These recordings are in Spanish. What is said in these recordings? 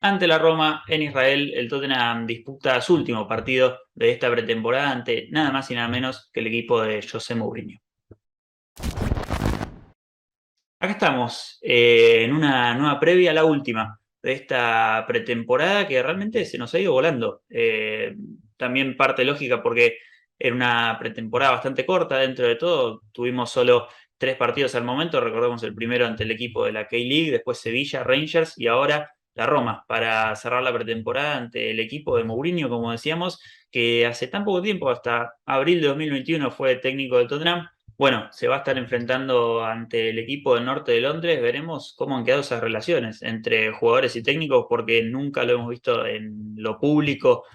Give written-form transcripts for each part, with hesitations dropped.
Ante la Roma en Israel, el Tottenham disputa su último partido de esta pretemporada ante nada más y nada menos que el equipo de José Mourinho. Acá estamos, en una nueva previa, la última de esta pretemporada que realmente se nos ha ido volando. También parte lógica porque era una pretemporada bastante corta dentro de todo. Tuvimos solo 3 partidos al momento. Recordemos el primero ante el equipo de la K-League, después Sevilla, Rangers y ahora la Roma para cerrar la pretemporada ante el equipo de Mourinho, como decíamos, que hace tan poco tiempo, hasta abril de 2021 fue técnico del Tottenham. Bueno, se va a estar enfrentando ante el equipo del norte de Londres. Veremos cómo han quedado esas relaciones entre jugadores y técnicos, porque nunca lo hemos visto en lo público.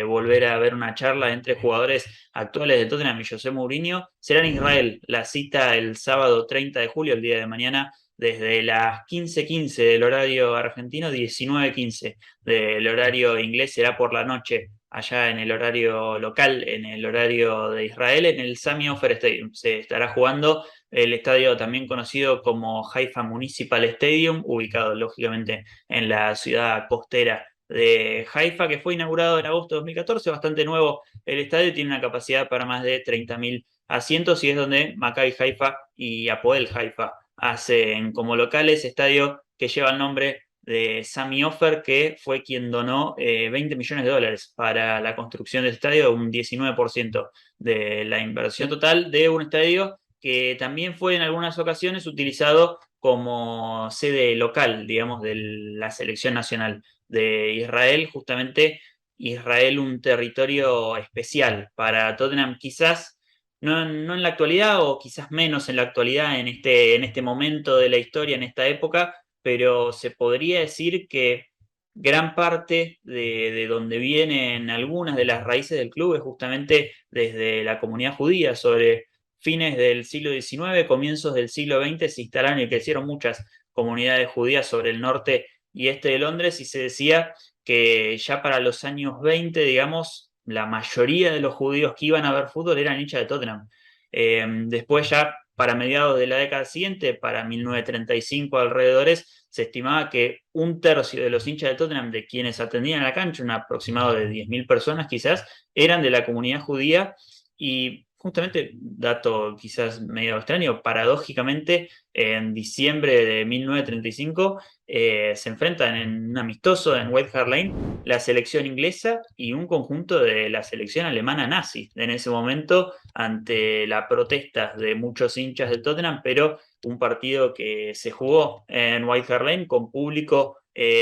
Volver a ver una charla entre jugadores actuales de Tottenham y José Mourinho. Será en Israel la cita el sábado 30 de julio, el día de mañana, desde las 15:15 del horario argentino, 19:15 del horario inglés, será por la noche allá en el horario local, en el horario de Israel, en el Sami Ofer Stadium. Se estará jugando el estadio también conocido como Haifa Municipal Stadium, ubicado lógicamente en la ciudad costera de Haifa, que fue inaugurado en agosto de 2014, bastante nuevo el estadio, tiene una capacidad para más de 30.000 asientos y es donde Maccabi Haifa y Apoel Haifa hacen como locales, estadio que lleva el nombre de Sami Ofer, que fue quien donó $20 millones para la construcción del estadio, un 19% de la inversión total de un estadio que también fue en algunas ocasiones utilizado como sede local, digamos, de la selección nacional de Israel. Justamente Israel, un territorio especial para Tottenham, quizás no en la actualidad o quizás menos en la actualidad, en este momento de la historia, en esta época, pero se podría decir que gran parte de donde vienen algunas de las raíces del club es justamente desde la comunidad judía. Sobre fines del siglo XIX, comienzos del siglo XX, se instalaron y crecieron muchas comunidades judías sobre el norte y este de Londres, y se decía que ya para los años 20, digamos, la mayoría de los judíos que iban a ver fútbol eran hinchas de Tottenham. Después ya para mediados de la década siguiente, para 1935 alrededores, se estimaba que un tercio de los hinchas de Tottenham, de quienes atendían la cancha, un aproximado de 10.000 personas quizás, eran de la comunidad judía. Y justamente, dato quizás medio extraño, paradójicamente, en diciembre de 1935 se enfrentan en un amistoso en White Hart Lane la selección inglesa y un conjunto de la selección alemana nazi en ese momento, ante la protesta de muchos hinchas del Tottenham, pero un partido que se jugó en White Hart Lane con público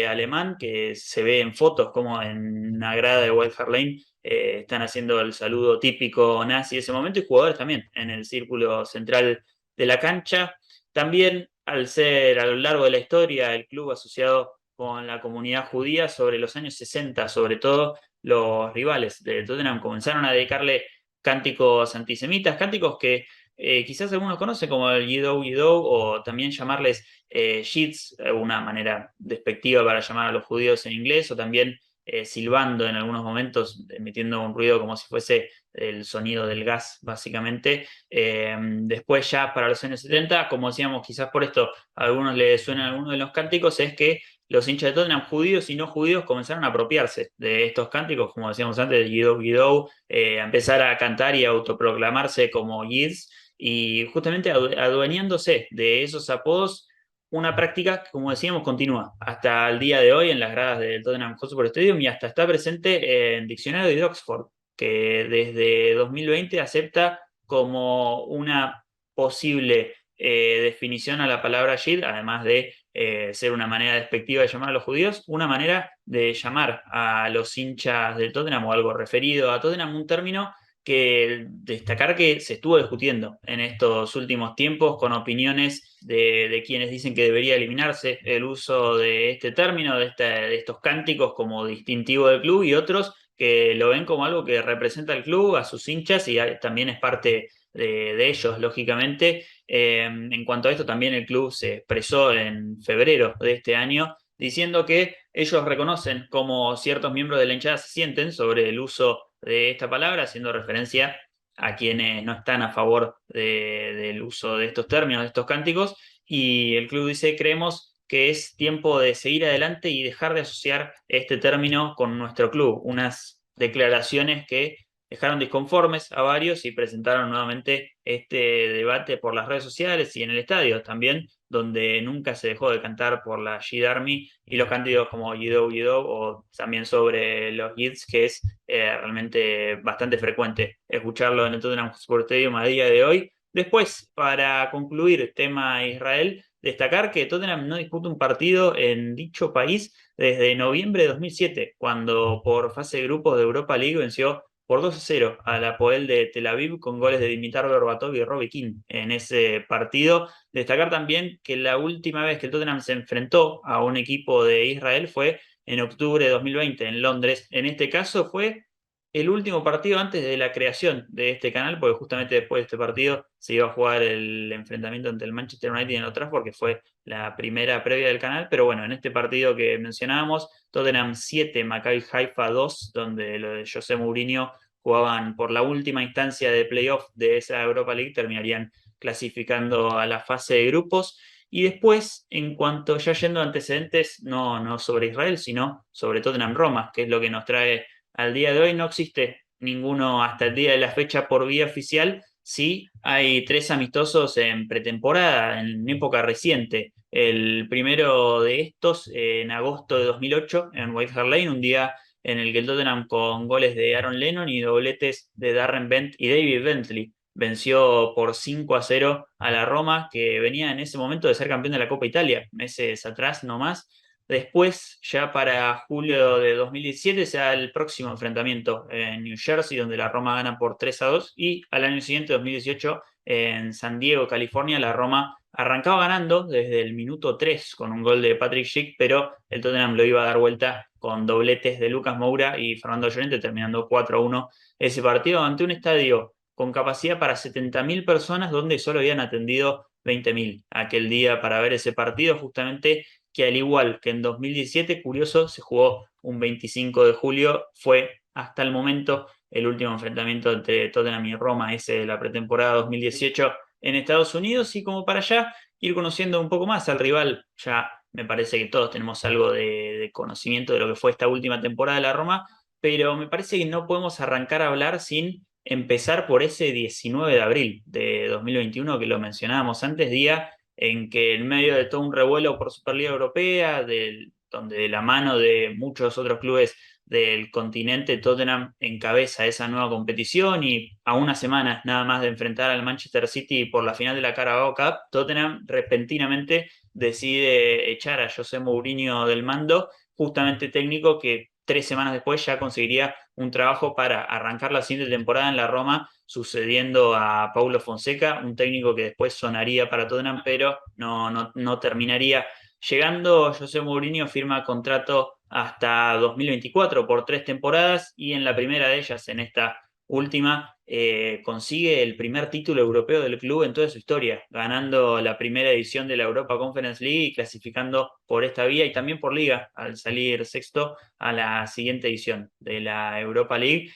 alemán, que se ve en fotos como en una grada de White Hart Lane están haciendo el saludo típico nazi de ese momento, y jugadores también en el círculo central de la cancha. También, al ser a lo largo de la historia el club asociado con la comunidad judía, sobre los años 60, sobre todo, los rivales de Tottenham comenzaron a dedicarle cánticos antisemitas, cánticos que quizás algunos conocen como el Yidou Yidou, o también llamarles Yidz, una manera despectiva para llamar a los judíos en inglés, o también silbando en algunos momentos, emitiendo un ruido como si fuese el sonido del gas, básicamente. Después ya para los años 70, como decíamos, quizás por esto a algunos les suenan algunos de los cánticos, es que los hinchas de Tottenham, judíos y no judíos, comenzaron a apropiarse de estos cánticos, como decíamos antes, de Guido Guido, a empezar a cantar y a autoproclamarse como Yids, y justamente adueñándose de esos apodos, una práctica que, como decíamos, continúa hasta el día de hoy en las gradas del Tottenham Hotspur Stadium, y hasta está presente en Diccionario de Oxford, que desde 2020 acepta como una posible definición a la palabra Yid, además de ser una manera despectiva de llamar a los judíos, una manera de llamar a los hinchas del Tottenham o algo referido a Tottenham, un término que destacar que se estuvo discutiendo en estos últimos tiempos, con opiniones de quienes dicen que debería eliminarse el uso de este término, de estos cánticos como distintivo del club, y otros que lo ven como algo que representa al club, a sus hinchas, y también es parte de ellos, lógicamente. En cuanto a esto, también el club se expresó en febrero de este año diciendo que ellos reconocen cómo ciertos miembros de la hinchada se sienten sobre el uso de esta palabra, haciendo referencia a quienes no están a favor del uso de estos términos, de estos cánticos. Y el club dice: creemos que es tiempo de seguir adelante y dejar de asociar este término con nuestro club. Unas declaraciones que dejaron disconformes a varios y presentaron nuevamente este debate por las redes sociales y en el estadio también, donde nunca se dejó de cantar por la Yid Army y los cánticos como Yido Yido o también sobre los Yids, que es realmente bastante frecuente escucharlo en el Tottenham Hotspur Stadium a día de hoy. Después, para concluir tema Israel, destacar que Tottenham no disputa un partido en dicho país desde noviembre de 2007, cuando por fase de grupos de Europa League venció por 2-0 al Apoel de Tel Aviv con goles de Dimitar Berbatov y Robbie Keane en ese partido. Destacar también que la última vez que el Tottenham se enfrentó a un equipo de Israel fue en octubre de 2020 en Londres. En este caso fue el último partido antes de la creación de este canal, porque justamente después de este partido se iba a jugar el enfrentamiento entre el Manchester United y el Old Trafford, porque fue la primera previa del canal. Pero bueno, en este partido que mencionábamos, Tottenham 7, Maccabi Haifa 2, donde lo de José Mourinho jugaban por la última instancia de playoff de esa Europa League, terminarían clasificando a la fase de grupos. Y después, en cuanto ya yendo a antecedentes, no sobre Israel, sino sobre Tottenham Roma, que es lo que nos trae al día de hoy. No existe ninguno hasta el día de la fecha por vía oficial. Sí, hay 3 amistosos en pretemporada, en época reciente. El primero de estos en agosto de 2008 en White Hart Lane, un día en el que el Tottenham con goles de Aaron Lennon y dobletes de Darren Bent y David Bentley venció por 5-0 a la Roma, que venía en ese momento de ser campeón de la Copa Italia, meses atrás nomás. Después, ya para julio de 2017, se da el próximo enfrentamiento en New Jersey, donde la Roma gana por 3-2. Y al año siguiente, 2018, en San Diego, California, la Roma arrancaba ganando desde el minuto 3 con un gol de Patrick Schick, pero el Tottenham lo iba a dar vuelta con dobletes de Lucas Moura y Fernando Llorente, terminando 4-1 ese partido ante un estadio con capacidad para 70.000 personas, donde solo habían atendido 20.000 aquel día para ver ese partido, justamente que al igual que en 2017, curioso, se jugó un 25 de julio, fue hasta el momento el último enfrentamiento entre Tottenham y Roma, ese de la pretemporada 2018 en Estados Unidos, y como para allá ir conociendo un poco más al rival. Ya me parece que todos tenemos algo de conocimiento de lo que fue esta última temporada de la Roma, pero me parece que no podemos arrancar a hablar sin empezar por ese 19 de abril de 2021 que lo mencionábamos antes, día en que en medio de todo un revuelo por Superliga Europea, donde de la mano de muchos otros clubes del continente, Tottenham encabeza esa nueva competición y a unas semanas nada más de enfrentar al Manchester City por la final de la Carabao Cup, Tottenham repentinamente decide echar a José Mourinho del mando, justamente técnico que 3 semanas después ya conseguiría un trabajo para arrancar la siguiente temporada en la Roma, sucediendo a Paulo Fonseca, un técnico que después sonaría para Tottenham, pero no terminaría llegando. José Mourinho firma contrato hasta 2024 por 3 temporadas y en la primera de ellas, en esta última, consigue el primer título europeo del club en toda su historia, ganando la primera edición de la Europa Conference League y clasificando por esta vía y también por liga al salir sexto a la siguiente edición de la Europa League.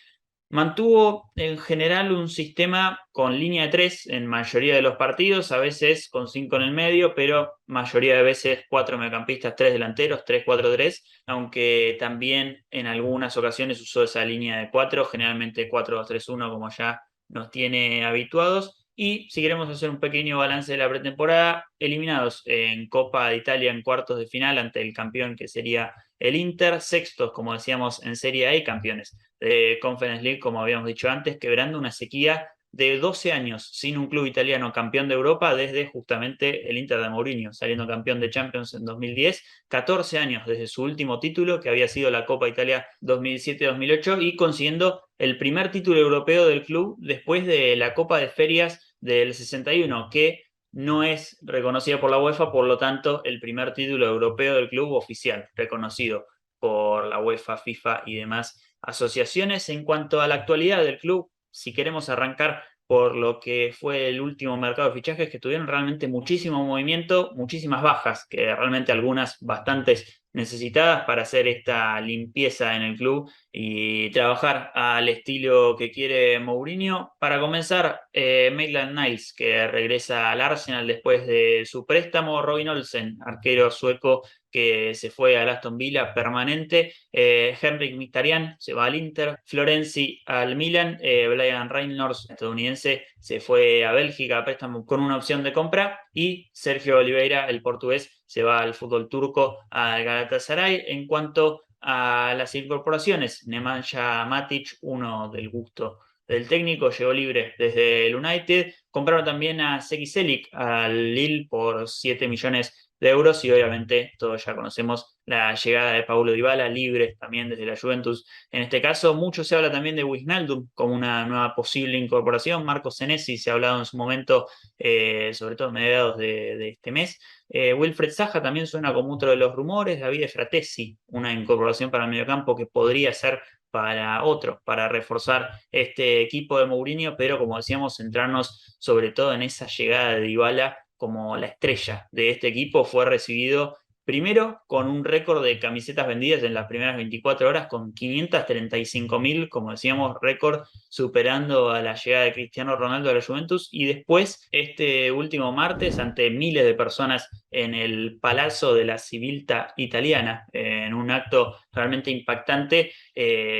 Mantuvo en general un sistema con línea de 3 en mayoría de los partidos, a veces con 5 en el medio, pero mayoría de veces 4 mediocampistas, 3 delanteros, 3-4-3, aunque también en algunas ocasiones usó esa línea de 4, generalmente 4-2-3-1 como ya nos tiene habituados. Y si queremos hacer un pequeño balance de la pretemporada, eliminados en Copa de Italia en cuartos de final ante el campeón que sería el Inter, sextos, como decíamos, en Serie A y campeones de Conference League, como habíamos dicho antes, quebrando una sequía de 12 años sin un club italiano campeón de Europa desde justamente el Inter de Mourinho, saliendo campeón de Champions en 2010, 14 años desde su último título, que había sido la Copa Italia 2007-2008, y consiguiendo el primer título europeo del club después de la Copa de Ferias del 61, que no es reconocida por la UEFA, por lo tanto, el primer título europeo del club oficial, reconocido por la UEFA, FIFA y demás asociaciones. En cuanto a la actualidad del club, si queremos arrancar por lo que fue el último mercado de fichajes, que tuvieron realmente muchísimo movimiento, muchísimas bajas, que realmente algunas bastantes necesitadas para hacer esta limpieza en el club y trabajar al estilo que quiere Mourinho. Para comenzar, Maitland Niles, que regresa al Arsenal después de su préstamo, Robin Olsen, arquero sueco que se fue al Aston Villa permanente, Henrik Mkhitaryan se va al Inter, Florenzi al Milan, Brian Reynolds, estadounidense, se fue a Bélgica a préstamo con una opción de compra, y Sergio Oliveira, el portugués, se va al fútbol turco, al Galatasaray. En cuanto a las incorporaciones, Nemanja Matic, uno del gusto del técnico, llegó libre desde el United. Compraron también a Seki Selik al Lille por 7 millones de euros, y obviamente todos ya conocemos la llegada de Paulo Dybala, libre también desde la Juventus. En este caso, mucho se habla también de Wijnaldum como una nueva posible incorporación. Marco Senesi se ha hablado en su momento, sobre todo a mediados de este mes. Wilfred Zaha también suena como otro de los rumores. Davide Fratesi, una incorporación para el mediocampo que podría ser para reforzar este equipo de Mourinho, pero como decíamos, centrarnos sobre todo en esa llegada de Dybala como la estrella de este equipo. Fue recibido primero con un récord de camisetas vendidas en las primeras 24 horas, con 535.000, como decíamos, récord, superando a la llegada de Cristiano Ronaldo a la Juventus. Y después, este último martes, ante miles de personas en el Palazzo de la Civiltà Italiana, en un acto realmente impactante,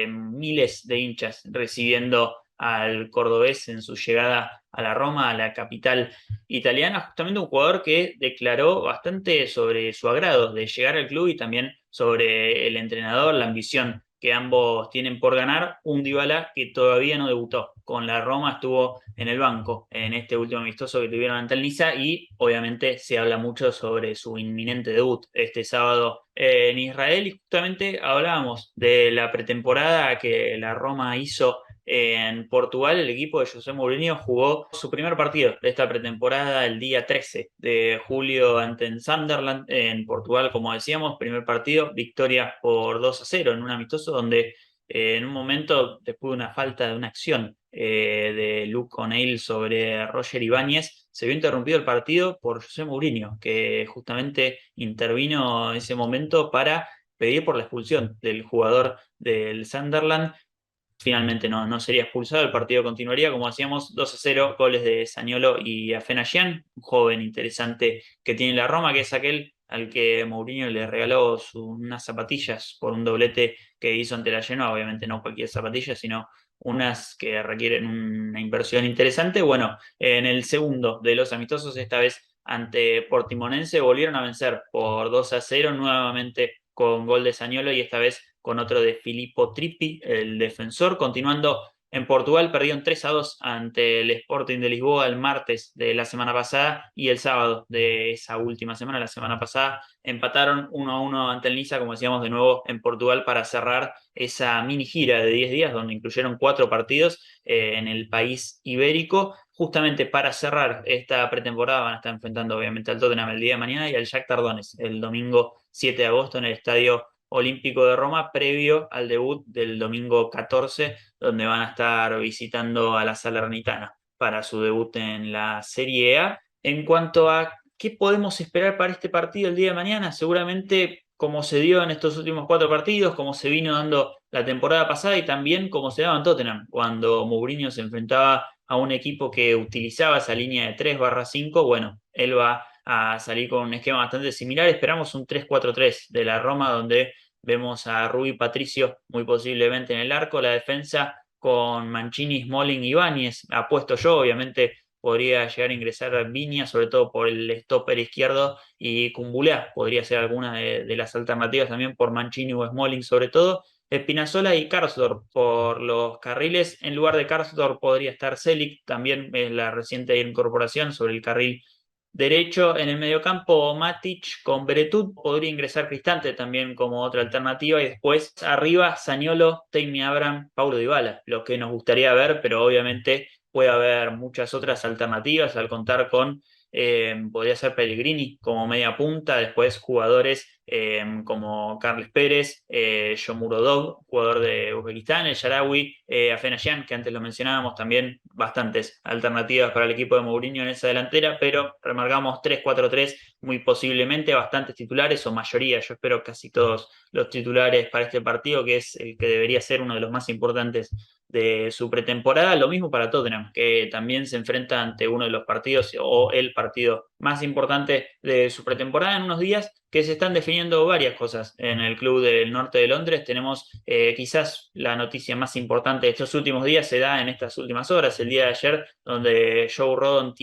miles de hinchas recibiendo al cordobés en su llegada a la Roma, a la capital italiana. Justamente un jugador que declaró bastante sobre su agrado de llegar al club, y también sobre el entrenador, la ambición que ambos tienen por ganar. Un Dybala que todavía no debutó con la Roma, estuvo en el banco en este último amistoso que tuvieron ante el Niza, y obviamente se habla mucho sobre su inminente debut este sábado en Israel. Y justamente hablábamos de la pretemporada que la Roma hizo en Portugal. El equipo de José Mourinho jugó su primer partido de esta pretemporada el día 13 de julio ante el Sunderland en Portugal, como decíamos. Primer partido, victoria por 2-0 en un amistoso donde en un momento, después de una falta de una acción de Luke O'Neill sobre Roger Ibáñez, se vio interrumpido el partido por José Mourinho, que justamente intervino en ese momento para pedir por la expulsión del jugador del Sunderland. Finalmente no sería expulsado, el partido continuaría, como hacíamos, 2-0, goles de Zaniolo y Afenayan, un joven interesante que tiene la Roma, que es aquel al que Mourinho le regaló unas zapatillas por un doblete que hizo ante la Genoa. Obviamente no cualquier zapatilla, sino unas que requieren una inversión interesante. Bueno, en el segundo de los amistosos, esta vez ante Portimonense, volvieron a vencer por 2-0, nuevamente con gol de Zaniolo, y esta vez con otro de Filippo Trippi, el defensor. Continuando en Portugal, perdieron 3-2 ante el Sporting de Lisboa el martes de la semana pasada, y el sábado de esa última semana, la semana pasada, empataron 1-1 ante el Niza, como decíamos, de nuevo en Portugal, para cerrar esa mini gira de 10 días donde incluyeron 4 partidos en el país ibérico. Justamente para cerrar esta pretemporada van a estar enfrentando obviamente al Tottenham el día de mañana y al Shakhtar Donetsk el domingo 7 de agosto en el Estadio Olímpico de Roma, previo al debut del domingo 14, donde van a estar visitando a la Salernitana para su debut en la Serie A. En cuanto a qué podemos esperar para este partido el día de mañana, seguramente como se dio en estos últimos 4 partidos, como se vino dando la temporada pasada, y también como se daba en Tottenham, cuando Mourinho se enfrentaba a un equipo que utilizaba esa línea de 3/5, bueno, él va a salir con un esquema bastante similar. Esperamos un 3-4-3 de la Roma, donde vemos a Rui Patricio muy posiblemente en el arco, la defensa con Mancini, Smalling y Ibáñez. Apuesto yo, obviamente podría llegar a ingresar Viña, sobre todo por el stopper izquierdo, y Kumbulá podría ser alguna de las alternativas también por Mancini o Smalling, sobre todo. Spinazzola y Karsdorp por los carriles. En lugar de Karsdorp podría estar Celik, también es la reciente incorporación sobre el carril derecho. En el mediocampo, Matic con Beretut. Podría ingresar Cristante también como otra alternativa. Y después arriba, Zaniolo, Tammy Abraham, Paulo Dybala. Lo que nos gustaría ver, pero obviamente puede haber muchas otras alternativas al contar con podría ser Pellegrini como media punta, después jugadores como Carles Pérez, Shomurodov, jugador de Uzbekistán, el Sharawi, Afenagyan, que antes lo mencionábamos, también bastantes alternativas para el equipo de Mourinho en esa delantera, pero remarcamos 3-4-3, muy posiblemente bastantes titulares o mayoría, yo espero casi todos los titulares para este partido, que es el que debería ser uno de los más importantes de su pretemporada. Lo mismo para Tottenham, que también se enfrenta ante uno de los partidos o el partido más importante de su pretemporada en unos días, que se están definiendo varias cosas en el club del norte de Londres. Tenemos quizás la noticia más importante de estos últimos días, se da en estas últimas horas, el día de ayer, donde Joe Rodon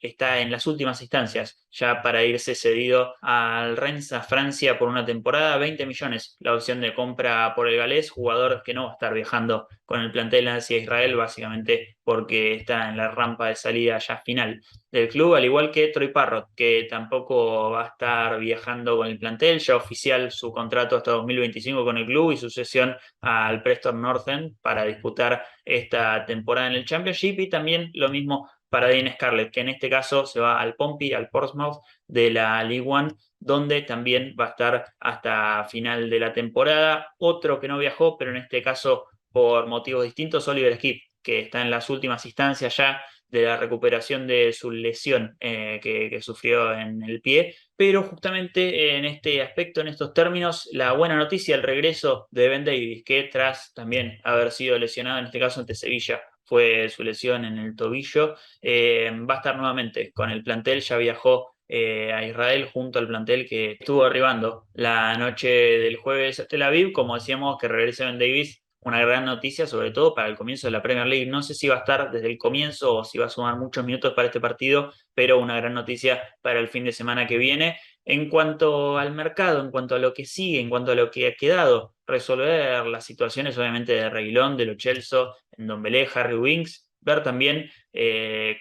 está en las últimas instancias ya para irse cedido al Rennes a Francia por una temporada, 20 millones la opción de compra por el galés, jugador que no va a estar viajando con el plantel hacia Israel, básicamente porque está en la rampa de salida ya final del club, al igual que Troy Parrott, que tampoco va a estar viajando con el plantel, ya oficial su contrato hasta 2025 con el club y su cesión al Preston North End para disputar esta temporada en el Championship, y también lo mismo para Dean Scarlett, que en este caso se va al Pompey, al Portsmouth de la League One, donde también va a estar hasta final de la temporada. Otro que no viajó, pero en este caso por motivos distintos, Oliver Skip, que está en las últimas instancias ya de la recuperación de su lesión que sufrió en el pie, pero justamente en este aspecto, en estos términos, la buena noticia, el regreso de Ben Davies, que tras también haber sido lesionado, en este caso ante Sevilla, fue su lesión en el tobillo, va a estar nuevamente con el plantel, ya viajó a Israel junto al plantel que estuvo arribando la noche del jueves a Tel Aviv. Como decíamos, que regrese Ben Davies, una gran noticia, sobre todo para el comienzo de la Premier League. No sé si va a estar desde el comienzo o si va a sumar muchos minutos para este partido, pero una gran noticia para el fin de semana que viene. En cuanto al mercado, en cuanto a lo que sigue, en cuanto a lo que ha quedado, resolver las situaciones obviamente de Reguilón, de Lo Celso, Ndombele, Harry Winks, ver también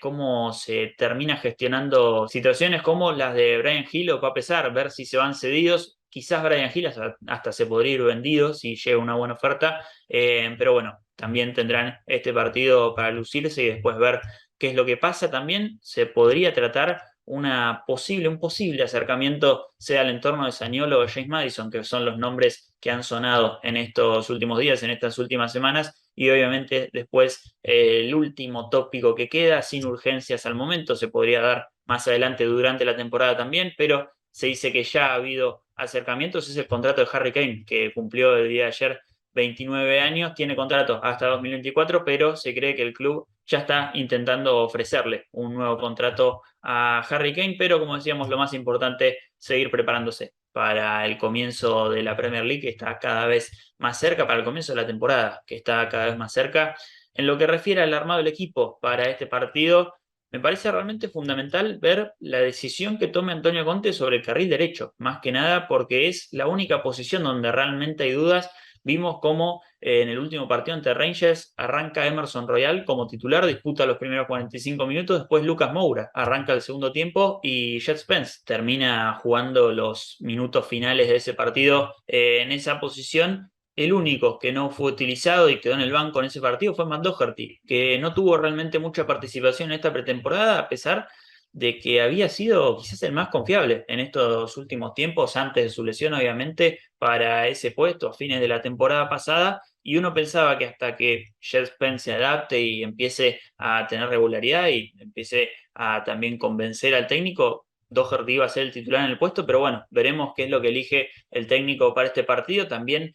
cómo se termina gestionando situaciones como las de Bryan Gil o Pape Sarr, ver si se van cedidos. Quizás Bryan Gil hasta se podría ir vendido si llega una buena oferta, pero bueno, también tendrán este partido para lucirse y después ver qué es lo que pasa. También se podría tratar un posible acercamiento, sea al entorno de Zaniolo o James Maddison, que son los nombres que han sonado en estos últimos días, en estas últimas semanas, y obviamente después el último tópico que queda, sin urgencias al momento, se podría dar más adelante durante la temporada también, pero se dice que ya ha habido acercamientos, es el contrato de Harry Kane, que cumplió el día de ayer 29 años, tiene contrato hasta 2024, pero se cree que el club ya está intentando ofrecerle un nuevo contrato a Harry Kane, pero como decíamos, lo más importante, seguir preparándose para el comienzo de la Premier League, que está cada vez más cerca, para el comienzo de la temporada, que está cada vez más cerca. En lo que refiere al armado del equipo para este partido, me parece realmente fundamental ver la decisión que tome Antonio Conte sobre el carril derecho, más que nada porque es la única posición donde realmente hay dudas. Vimos cómo en el último partido ante Rangers arranca Emerson Royal como titular, disputa los primeros 45 minutos, después Lucas Moura arranca el segundo tiempo y Jet Spence termina jugando los minutos finales de ese partido en esa posición. El único que no fue utilizado y quedó en el banco en ese partido fue Matt Doherty, que no tuvo realmente mucha participación en esta pretemporada, a pesar de que había sido quizás el más confiable en estos últimos tiempos, antes de su lesión, obviamente, para ese puesto a fines de la temporada pasada. Y uno pensaba que hasta que Jet Spence se adapte y empiece a tener regularidad y empiece a también convencer al técnico, Doherty iba a ser el titular en el puesto, pero bueno, veremos qué es lo que elige el técnico para este partido. También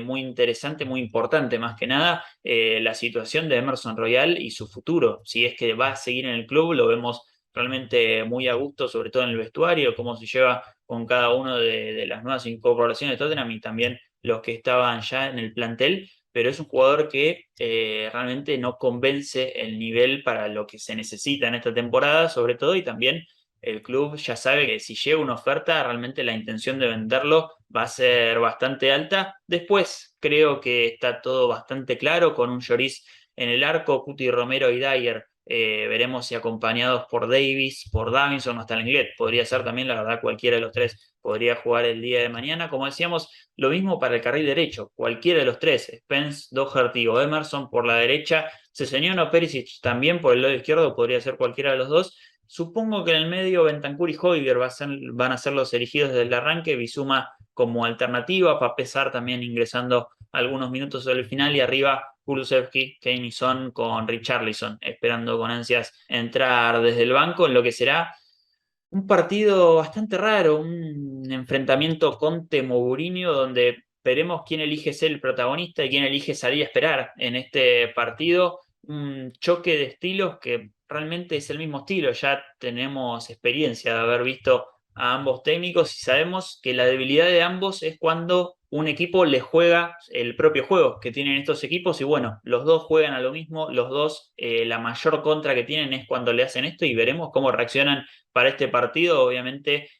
muy interesante, muy importante más que nada, la situación de Emerson Royal y su futuro. Si es que va a seguir en el club, lo vemos realmente muy a gusto, sobre todo en el vestuario, cómo se lleva con cada uno de las nuevas incorporaciones de Tottenham y también los que estaban ya en el plantel, pero es un jugador que realmente no convence el nivel para lo que se necesita en esta temporada, sobre todo, y también el club ya sabe que si llega una oferta, realmente la intención de venderlo va a ser bastante alta. Después creo que está todo bastante claro con un Lloris en el arco, Cuti Romero y Dyer. Veremos si acompañados por Davis, por Davinson o hasta Lenglet. Podría ser también, la verdad, cualquiera de los tres podría jugar el día de mañana. Como decíamos, lo mismo para el carril derecho. Cualquiera de los tres, Spence, Doherty o Emerson por la derecha. Sessegnon o Perisic también por el lado izquierdo, podría ser cualquiera de los dos. Supongo que en el medio Bentancur y Højbjerg van a ser los elegidos desde el arranque, Bissouma como alternativa, para pesar también ingresando algunos minutos sobre el final, y arriba Kulusevski, Kane y Son con Richarlison, esperando con ansias entrar desde el banco en lo que será un partido bastante raro, un enfrentamiento Conte-Mourinho, donde veremos quién elige ser el protagonista y quién elige salir a esperar en este partido. Un choque de estilos que realmente es el mismo estilo. Ya tenemos experiencia de haber visto a ambos técnicos y sabemos que la debilidad de ambos es cuando un equipo le juega el propio juego que tienen estos equipos y bueno, los dos juegan a lo mismo, los dos la mayor contra que tienen es cuando le hacen esto y veremos cómo reaccionan para este partido. Obviamente,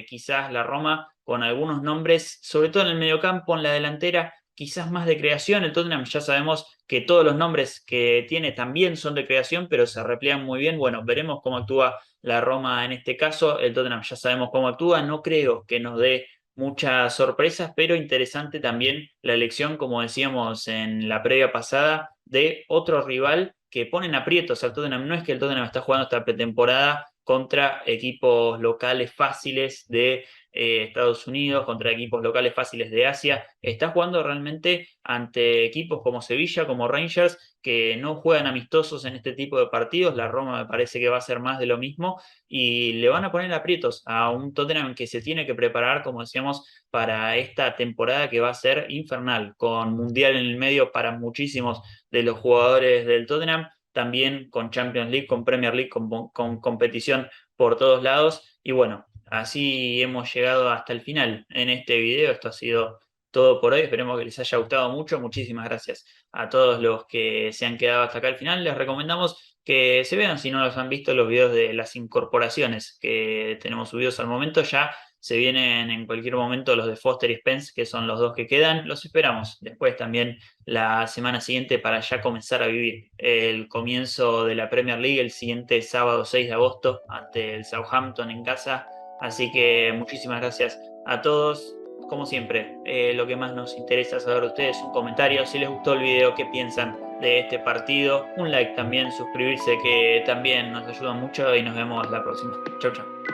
quizás la Roma con algunos nombres, sobre todo en el mediocampo, en la delantera, quizás más de creación. El Tottenham ya sabemos que todos los nombres que tiene también son de creación, pero se repliegan muy bien. Bueno, veremos cómo actúa la Roma en este caso. El Tottenham ya sabemos cómo actúa. No creo que nos dé muchas sorpresas, pero interesante también la elección, como decíamos en la previa pasada, de otro rival que ponen aprietos al Tottenham. No es que el Tottenham está jugando esta pretemporada contra equipos locales fáciles de Estados Unidos, contra equipos locales fáciles de Asia. Está jugando realmente ante equipos como Sevilla, como Rangers, que no juegan amistosos en este tipo de partidos. La Roma me parece que va a ser más de lo mismo y le van a poner aprietos a un Tottenham que se tiene que preparar, como decíamos, para esta temporada que va a ser infernal, con Mundial en el medio para muchísimos de los jugadores del Tottenham, también con Champions League, con Premier League, con competición por todos lados. Y bueno, así hemos llegado hasta el final en este video. Esto ha sido todo por hoy. Esperemos que les haya gustado mucho. Muchísimas gracias a todos los que se han quedado hasta acá al final. Les recomendamos que se vean, si no los han visto, los videos de las incorporaciones que tenemos subidos al momento. Ya se vienen en cualquier momento los de Foster y Spence, que son los dos que quedan. Los esperamos después también la semana siguiente para ya comenzar a vivir el comienzo de la Premier League el siguiente sábado 6 de agosto ante el Southampton en casa. Así que muchísimas gracias a todos. Como siempre, lo que más nos interesa saber de ustedes, un comentario, si les gustó el video, qué piensan de este partido, un like también, suscribirse que también nos ayuda mucho y nos vemos la próxima. Chau, chau.